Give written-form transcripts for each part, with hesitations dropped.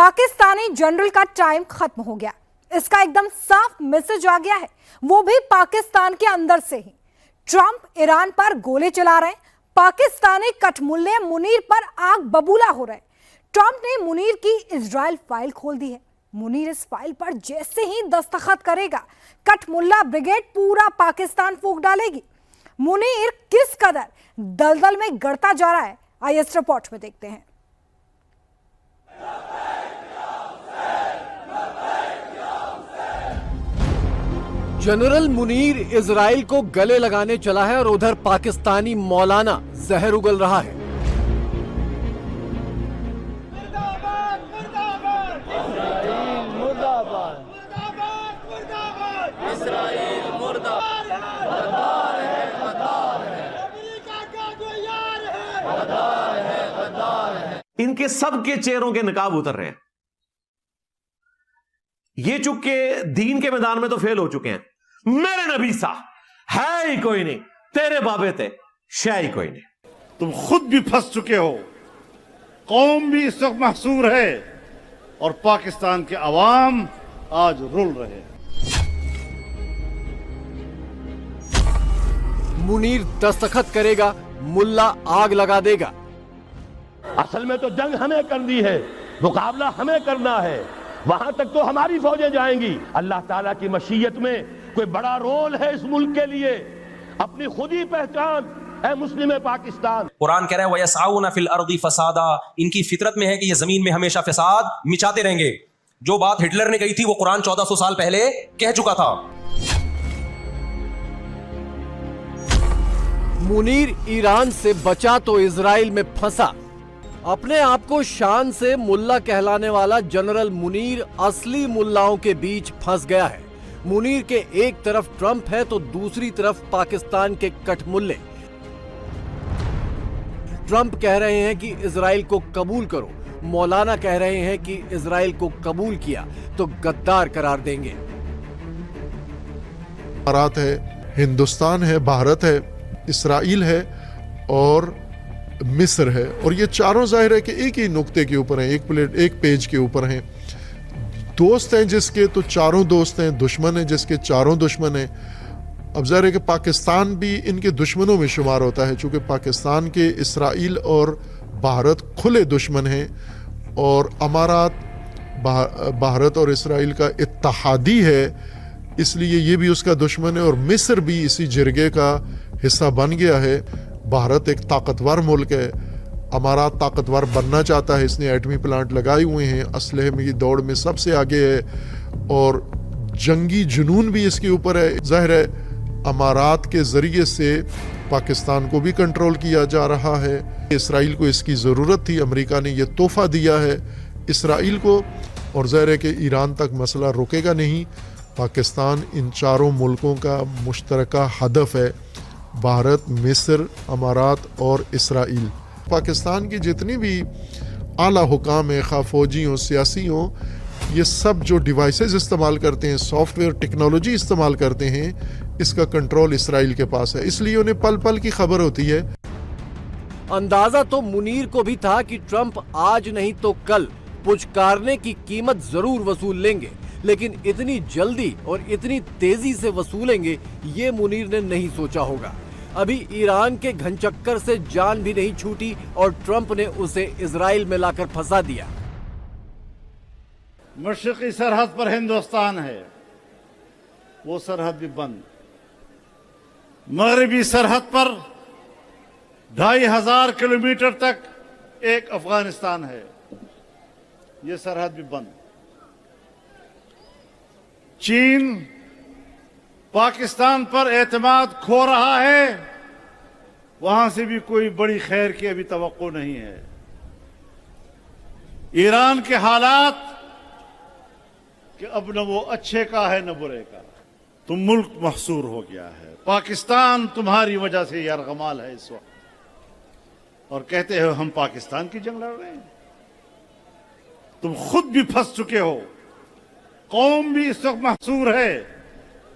Pakistani general का time खत्म हो गया। इसका एकदम साफ मैसेज आ गया है, वो भी पाकिस्तान के अंदर से ही। ट्रंप ईरान पर गोले चला रहे हैं, पाकिस्तानी कठमुल्ले मुनीर पर आग बबूला हो रहे हैं। ट्रंप ने मुनीर की इजराइल फाइल खोल दी है। मुनीर इस फाइल पर जैसे ही दस्तखत करेगा, कठमुल्ला ब्रिगेड पूरा पाकिस्तान फूंक डालेगी। मुनीर किस कदर दलदल में गड़ता जा रहा है, आइए इस रिपोर्ट में देखते हैं। जनरल मुनीर इजराइल को गले लगाने चला है और उधर पाकिस्तानी मौलाना जहर उगल रहा है। इनके सबके चेहरों के नकाब उतर रहे हैं। ये चुके दीन के मैदान में तो फेल हो चुके हैं। मेरे नबी सा है ही कोई नहीं, तेरे बाबे थे शय ही कोई नहीं। तुम खुद भी फंस चुके हो, कौम भी इस वक्त महसूर है और पाकिस्तान के अवाम आज रुल रहे हैं। मुनीर दस्तखत करेगा, मुल्ला आग लगा देगा। असल में तो जंग हमें करनी है, मुकाबला हमें करना है। वहां तक तो हमारी फौजें जाएंगी। अल्लाह ताला की मशीयत में कोई बड़ा रोल है इस मुल्क के लिए। अपनी खुद ही पहचान है मुस्लिम पाकिस्तान। कुरान कह रहा है वयसआउना फिल अर्दी फसादा, इनकी फितरत में है कि ये जमीन में हमेशा फसाद मिचाते रहेंगे। जो बात हिटलर ने कही थी वो कुरान 1400 साल पहले कह चुका था। मुनीर ईरान से बचा तो इजराइल में फंसा। अपने आप को शान से मुल्ला कहलाने वाला जनरल मुनीर असली मुल्लाओं के बीच फंस गया है। मुनीर के एक तरफ ट्रंप है तो दूसरी तरफ पाकिस्तान के कठमुल्ले। ट्रंप कह रहे हैं कि इजराइल को कबूल करो, मौलाना कह रहे हैं कि इजराइल को कबूल किया तो गद्दार करार देंगे। भारत है, हिंदुस्तान है, भारत है, इस्राइल है और मिस्र है, और ये चारों जाहिर है कि एक ही नुक्ते के ऊपर हैं, एक पेज के ऊपर हैं। दोस्त हैं जिसके तो चारों दोस्त हैं, दुश्मन हैं जिसके चारों दुश्मन हैं। अब जाहिर है कि पाकिस्तान भी इनके दुश्मनों में शुमार होता है, चूँकि पाकिस्तान के इस्राइल और भारत खुले दुश्मन हैं और अमारात भारत और इस्राइल का इत्तहादी है, इसलिए ये भी उसका दुश्मन है। और मिस्र भी इसी जिरगे का हिस्सा बन गया है। भारत एक ताकतवर मुल्क है, अमारात ताकतवर बनना चाहता है, इसने एटमी प्लांट लगाए हुए हैं, असलहे में की दौड़ में सबसे आगे है और जंगी जुनून भी इसके ऊपर है। जाहिर है अमारात के ज़रिए से पाकिस्तान को भी कंट्रोल किया जा रहा है। इसराइल को इसकी ज़रूरत थी, अमेरिका ने यह तोहफ़ा दिया है इसराइल को, और जाहिर है कि ईरान तक मसला रुकेगा नहीं। पाकिस्तान इन चारों मुल्कों का मुश्तरका हदफ है, भारत, मिस्र, अमारात और इसराइल। पाकिस्तान की जितनी भी आला हुकाम है, खा फौजी हो, सियासी हो, ये सब जो डिवाइसेस इस्तेमाल करते हैं, सॉफ्टवेयर टेक्नोलॉजी इस्तेमाल करते हैं, इसका कंट्रोल इसराइल के पास है, इसलिए उन्हें पल पल की खबर होती है। अंदाजा तो मुनीर को भी था कि ट्रंप आज नहीं तो कल पुचकारने की कीमत जरूर वसूल लेंगे, लेकिन इतनी जल्दी और इतनी तेजी से वसूलेंगे ये मुनीर ने नहीं सोचा होगा। अभी ईरान के घनचक्कर से जान भी नहीं छूटी और ट्रंप ने उसे इजराइल में लाकर फंसा दिया। मशरकी सरहद पर हिंदुस्तान है, वो सरहद भी बंद। मगरबी सरहद पर 2500 किलोमीटर तक एक अफगानिस्तान है, ये सरहद भी बंद। चीन पाकिस्तान पर एतमाद खो रहा है, वहां से भी कोई बड़ी खैर की अभी तवक्को नहीं है। ईरान के हालात कि अब न वो अच्छे का है न बुरे का, तुम मुल्क महसूर हो गया है। पाकिस्तान तुम्हारी वजह से यरगमाल है इस वक्त, और कहते हो हम पाकिस्तान की जंग लड़ रहे हैं। तुम खुद भी फंस चुके हो, कौम भी इस वक्त महसूर है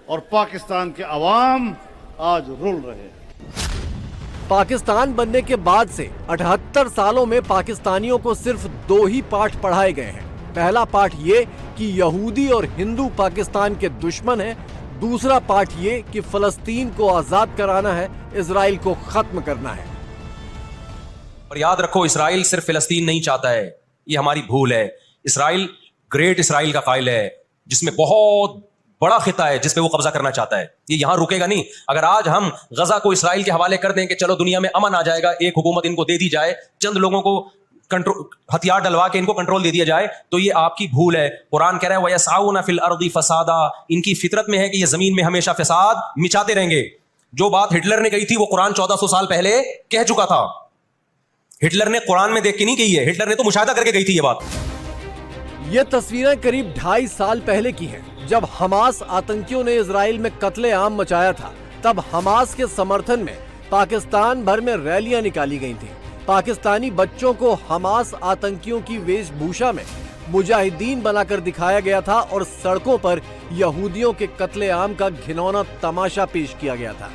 और पाकिस्तान के अवाम आज रुल रहे हैं। पाकिस्तान बनने के बाद से 78 सालों में पाकिस्तानियों को सिर्फ 2 ही पाठ पढ़ाए गए हैं, पहला पाठ ये कि यहूदी और हिंदू पाकिस्तान के दुश्मन हैं, दूसरा पाठ ये कि फलस्तीन को आजाद कराना है, इजराइल को खत्म करना है। और याद रखो, इसराइल सिर्फ फिलिस्तीन नहीं चाहता है, ये हमारी भूल है। इसराइल ग्रेट इसराइल का कायल है, जिसमें बहुत बड़ा खिता है जिस पे वो कब्जा करना चाहता है। ये यहां रुकेगा नहीं। अगर आज हम गजा को इसराइल के हवाले कर दें कि चलो दुनिया में अमन आ जाएगा, एक हुकूमत इनको दे दी जाए, चंद लोगों को कंट्रोल, हथियार डलवा के इनको कंट्रोल दे दिया जाए, तो ये आपकी भूल है। कुरान कह रहा है वयसअूना फिल अर्दी फसादा, इनकी फितरत में है कि ये जमीन में हमेशा फसाद मिचाते रहेंगे। जो बात हिटलर ने कही थी वो कुरान 1400 साल पहले कह चुका था। हिटलर ने कुरान में देख के नहीं कही है, हिटलर ने तो मुशाहिदा करके कही थी ये बात। ये तस्वीरें करीब 2.5 साल पहले की हैं, जब हमास आतंकियों ने इजराइल में कत्ले-आम मचाया था। तब हमास के समर्थन में पाकिस्तान भर में रैलियां निकाली गई थीं। पाकिस्तानी बच्चों को हमास आतंकियों की वेशभूषा में मुजाहिदीन बनाकर दिखाया गया था और सड़कों पर यहूदियों के कत्ले-आम का घिनौना तमाशा पेश किया गया था।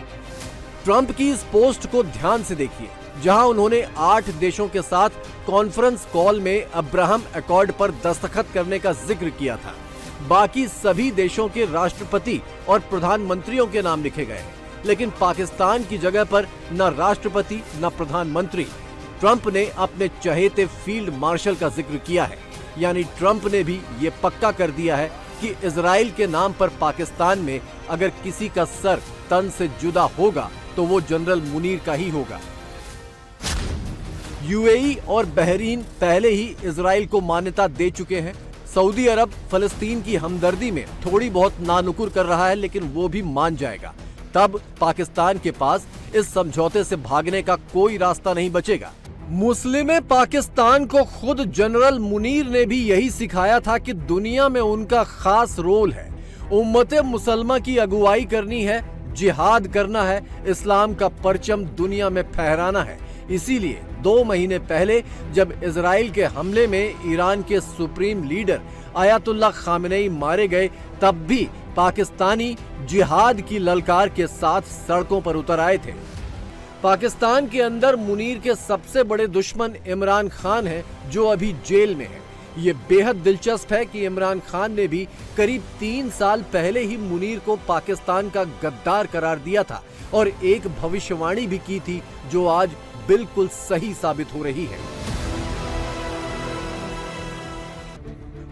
ट्रंप की इस पोस्ट को ध्यान से देखिए, जहां उन्होंने 8 देशों के साथ कॉन्फ्रेंस कॉल में अब्राहम अकॉर्ड पर दस्तखत करने का जिक्र किया था। बाकी सभी देशों के राष्ट्रपति और प्रधानमंत्रियों के नाम लिखे गए, लेकिन पाकिस्तान की जगह पर न राष्ट्रपति न प्रधानमंत्री। ट्रंप ने अपने चहेते फील्ड मार्शल का जिक्र किया है, यानी ट्रंप ने भी ये पक्का कर दिया है कि इजराइल के नाम पर पाकिस्तान में अगर किसी का सर तन से जुदा होगा तो वो जनरल मुनीर का ही होगा। यूएई और बहरीन पहले ही इजराइल को मान्यता दे चुके हैं। सऊदी अरब फलस्तीन की हमदर्दी में थोड़ी बहुत नानुकुर कर रहा है, लेकिन वो भी मान जाएगा। तब पाकिस्तान के पास इस समझौते से भागने का कोई रास्ता नहीं बचेगा। मुस्लिम पाकिस्तान को खुद जनरल मुनीर ने भी यही सिखाया था कि दुनिया में उनका खास रोल है। उम्मत मुसलमा की अगुवाई करनी है, जिहाद करना है, इस्लाम का परचम दुनिया में फहराना है। इसीलिए 2 महीने पहले जब इजराइल के हमले में ईरान के सुप्रीम लीडर आयतुल्लाह खामेनी मारे गए, तब भी पाकिस्तानी जिहाद की ललकार के साथ सड़कों पर उतर आए थे। पाकिस्तान के अंदर मुनीर के सबसे बड़े दुश्मन इमरान खान हैं, जो अभी जेल में है। ये बेहद दिलचस्प है कि इमरान खान ने भी करीब 3 साल पहले ही मुनीर को पाकिस्तान का गद्दार करार दिया था और एक भविष्यवाणी भी की थी, जो आज बिल्कुल सही साबित हो रही है।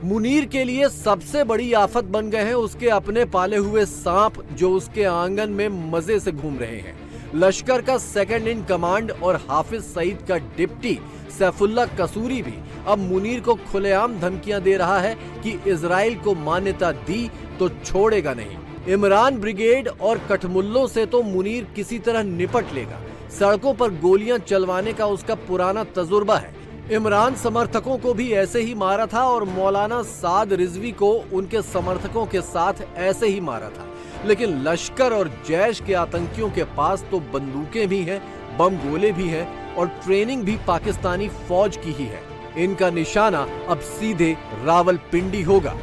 मुनीर के लिए सबसे बड़ी आफत बन गए हैं उसके अपने पाले हुए सांप, जो उसके आंगन में मजे से घूम रहे हैं। लश्कर का सेकंड इन कमांड और हाफिज सईद का डिप्टी सैफुल्लाह कसूरी भी अब मुनीर को खुलेआम धमकियां दे रहा है कि इजराइल को मान्यता दी तो छोड़ेगा नहीं। इमरान ब्रिगेड और कठमुल्लों से तो मुनीर किसी तरह निपट लेगा। सड़कों पर गोलियां चलवाने का उसका पुराना तजुर्बा है। इमरान समर्थकों को भी ऐसे ही मारा था और मौलाना साद रिजवी को उनके समर्थकों के साथ ऐसे ही मारा था। लेकिन लश्कर और जैश के आतंकियों के पास तो बंदूकें भी हैं, बम गोले भी हैं और ट्रेनिंग भी पाकिस्तानी फौज की ही है। इनका निशाना अब सीधे रावलपिंडी होगा।